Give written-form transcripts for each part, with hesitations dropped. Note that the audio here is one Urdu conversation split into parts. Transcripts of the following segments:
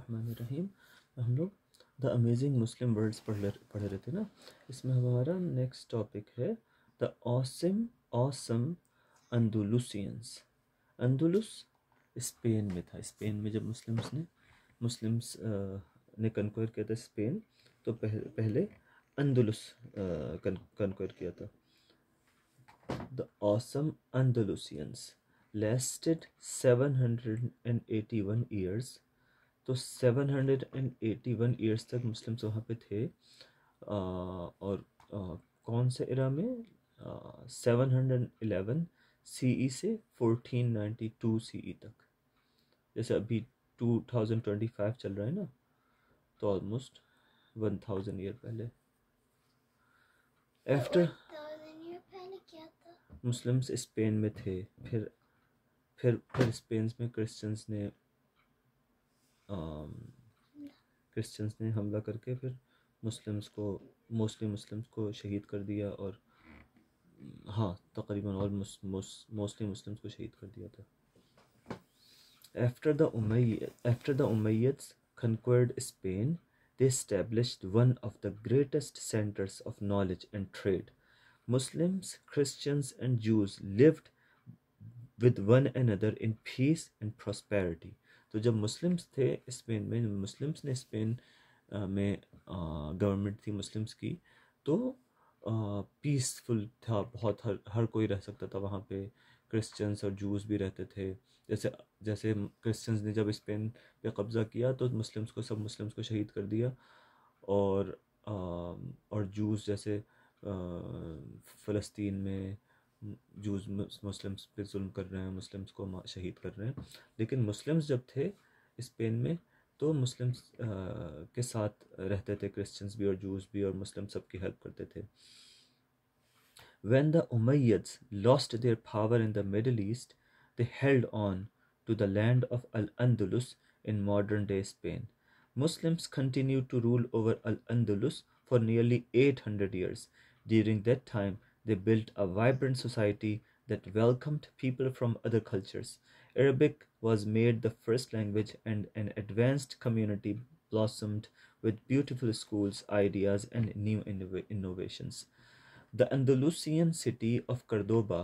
الرحمن الرحیم. ہم لوگ دا امیزنگ مسلم ورڈس پڑھ رہے تھے نا. اس میں ہمارا نیکسٹ ٹاپک ہے دا آسم اندلوسینس. اندلس اسپین میں تھا. اسپین میں جب مسلمس نے کنکوئر کیا تھا اسپین، تو پہلے اندلس کنکوئر کیا تھا. دا آسم اندلوسینس lasted 781 years. تو 781 ایئرس تک مسلمس وہاں پہ تھے. اور کون سے ایرا میں؟ 711 سی ای سے 1492 سی ای تک. جیسے ابھی 2025 چل رہا ہے نا، تو آلموسٹ 1000 ایئر پہلے. ایفٹر مسلمس اسپین میں تھے. پھر اسپین میں کرسچنس نے حملہ کر کے پھر موسٹلی مسلمس کو شہید کر دیا. اور ہاں تقریباً موسٹلی مسلمس کو شہید کر دیا تھا. After the Umayyads conquered Spain, they established one of the greatest centers of knowledge and trade. Muslims, Christians, and Jews lived with one another in peace and prosperity. تو جب مسلمس تھے اسپین میں، مسلمس نے اسپین میں گورنمنٹ تھی مسلمس کی، تو پیسفل تھا بہت. ہر کوئی رہ سکتا تھا وہاں پہ. کرسچنس اور جوز بھی رہتے تھے. جیسے کرسچنس نے جب اسپین پہ قبضہ کیا تو سب مسلمس کو شہید کر دیا. اور جوز جیسے فلسطین میں جوز مسلمس پہ ظلم کر رہے ہیں، مسلمس کو شہید کر رہے ہیں. لیکن مسلمس جب تھے اسپین میں تو مسلمس کے ساتھ رہتے تھے، کرسچنس بھی اور جوز بھی، اور مسلم سب کی ہیلپ کرتے تھے. When the Umayyads lost their power in the Middle East, they held on to the land of Al-Andalus in modern-day Spain. Muslims continued to rule over Al-Andalus for nearly 800 years. During that time, they built a vibrant society that welcomed people from other cultures. Arabic was made the first language, and an advanced community blossomed with beautiful schools, ideas, and new innovations. The Andalusian city of Cordoba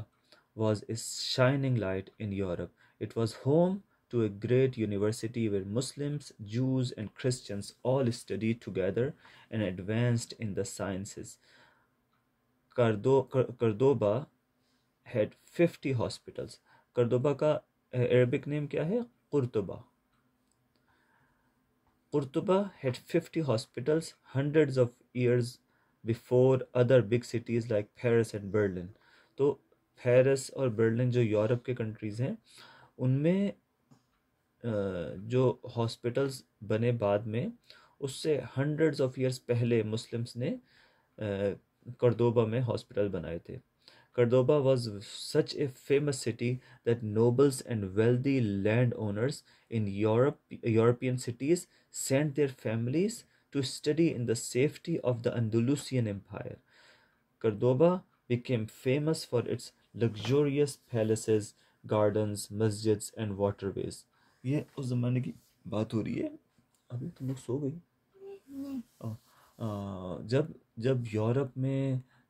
was a shining light in Europe. It was home to a great university where Muslims, Jews, and Christians all studied together and advanced in the sciences. Cordoba had 50 hospitals. Cordoba کا عربک نیم کیا ہے؟ قرطبہ. Qurtuba had 50 hospitals, hundreds of years before other big cities like Paris and Berlin. تو پیرس اور برلن جو یورپ کے کنٹریز ہیں، ان میں جو ہاسپٹلز بنے بعد میں، اس سے ہنڈریڈز آف ایئرس پہلے مسلمس نے کردوبا میں ہاسپٹل بنائے تھے. Cordoba was such a famous city that nobles and wealthy landowners in European cities sent their families to study in the safety of the Andalusian Empire. Cordoba became famous for its luxurious palaces, gardens, masjids, and waterways. یہ اس زمانے کی بات ہو رہی ہے. ابھی تم لوگ سو گئی؟ جب یورپ میں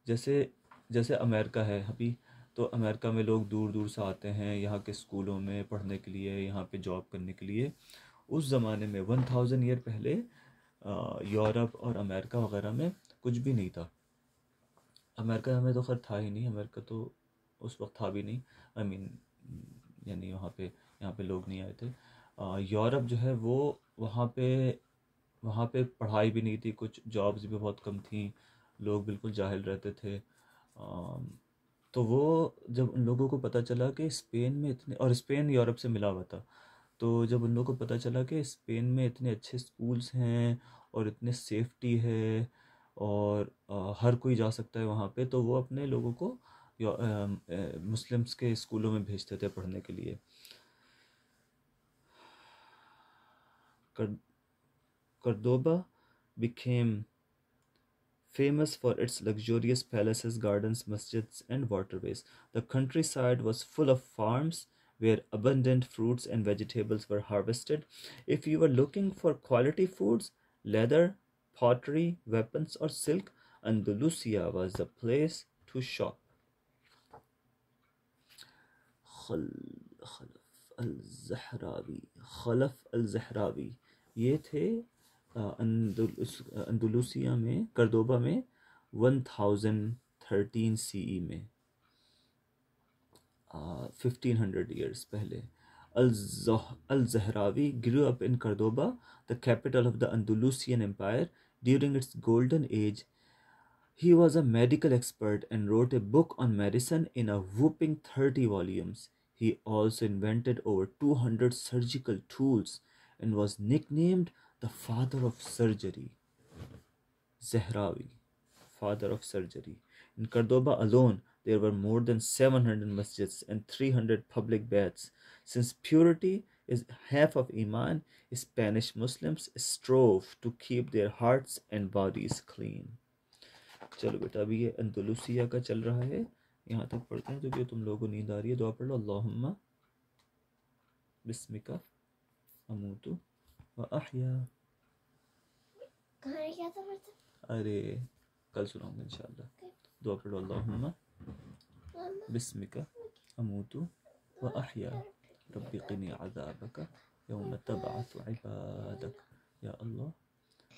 جیسے امریکہ ہے ابھی، تو امریکہ میں لوگ دور دور سے آتے ہیں یہاں کے اسکولوں میں پڑھنے کے لیے، یہاں پہ جاب کرنے کے لیے. اس زمانے میں 1000 ایئر پہلے یورپ اور امریکہ وغیرہ میں کچھ بھی نہیں تھا. امریکہ میں تو خیر تھا ہی نہیں، امریکہ تو اس وقت تھا بھی نہیں. یعنی یہاں پہ لوگ نہیں آئے تھے. یورپ جو ہے وہ وہاں پہ پڑھائی بھی نہیں تھی، کچھ جابز بھی بہت کم تھیں، لوگ بالکل جاہل رہتے تھے. تو وہ جب ان لوگوں کو پتہ چلا کہ اسپین میں اور اسپین یورپ سے ملا ہوا تھا، تو جب ان لوگوں کو پتہ چلا کہ اسپین میں اتنے اچھے اسکولس ہیں اور اتنے سیفٹی ہے اور ہر کوئی جا سکتا ہے وہاں پہ، تو وہ اپنے لوگوں کو مسلمس کے اسکولوں میں بھیجتے تھے پڑھنے کے لیے. Cordoba became famous for its luxurious palaces, gardens, masjids, and waterways. The countryside was full of farms where abundant fruits and vegetables were harvested. If you were looking for quality foods, leather, pottery, weapons, or silk, Andalusia was the place to shop. خلف الزہراوی، خلف الزہراوی یہ تھے اندلوسیا میں، کردوبا میں 1013 CE میں، 1500 years پہلے. Al-Zahrawi grew up in Cordoba, the capital of the Andalusian Empire. During its golden age, he was a medical expert and wrote a book on medicine in a whopping 30 volumes. He also invented over 200 surgical tools and was nicknamed the father of surgery. Zahrawi, father of surgery. In Cordoba alone, there were more than 700 masjids and 300 public baths. Since purity is half of Iman, Spanish Muslims strove to keep their hearts and bodies clean. چلو بیٹا ابھی یہ اندلوسیہ کا چل رہا ہے، یہاں تک پڑھتے ہیں کیونکہ تم لوگوں کو نیند آ رہی ہے. دعا پڑھ لو. اللہم بسمک اموت و احیا. ارے کل سناؤں گا انشاءاللہ. دعا پڑھ لو. اللہم بسمک اموت و احیا رب قنی عذابک یوم تبعث عبادک. یا اللہ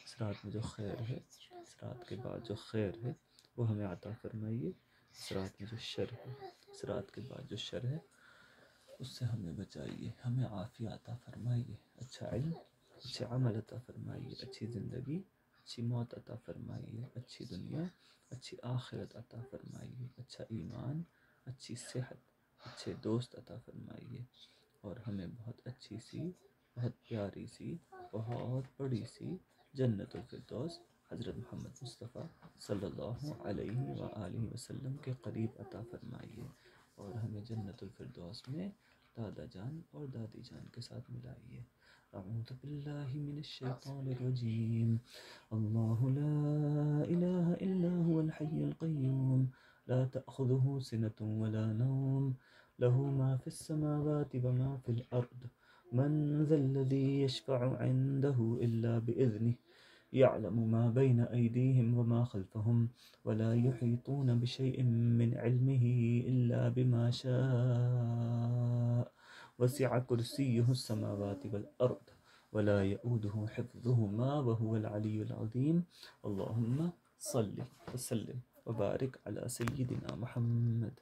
اس رات میں جو خیر ہے، اس رات کے بعد جو خیر ہے وہ ہمیں عطا فرمائیے. اس رات میں جو شر ہے، اس رات کے بعد جو شر ہے اس سے ہمیں بچائیے، ہمیں عافیہ عطا فرمائیے، اچھا علم، اچھا عمل عطا فرمائیے، اچھی زندگی، اچھی موت عطا فرمائیے، اچھی دنیا، اچھی آخرت عطا فرمائیے، اچھا ایمان، اچھی صحت، اچھے دوست عطا فرمائیے، اور ہمیں بہت اچھی سی، بہت پیاری سی، بہت بڑی سی جنت الفردوس حضرت محمد مصطفیٰ صلی اللہ علیہ وآلہ وسلم کے قریب عطا فرمائیے، اور ہمیں جنت الفردوس میں دادا جان اور دادی جان کے ساتھ ملائیے. اعوذ باللہ من الشیطان الرجیم. اللہ لا الہ الا هو الحی القیوم لا تأخذه سنة ولا نوم له ما في السماوات وما في الأرض من ذا الذي يشفع عنده إلا بإذنه يعلم ما بين أيديهم وما خلفهم ولا يحيطون بشيء من علمه إلا بما شاء وسع كرسيه السماوات والأرض ولا يؤوده حفظهما وهو العلي العظيم. اللهم صل وسلم وبارك على سيدنا محمد.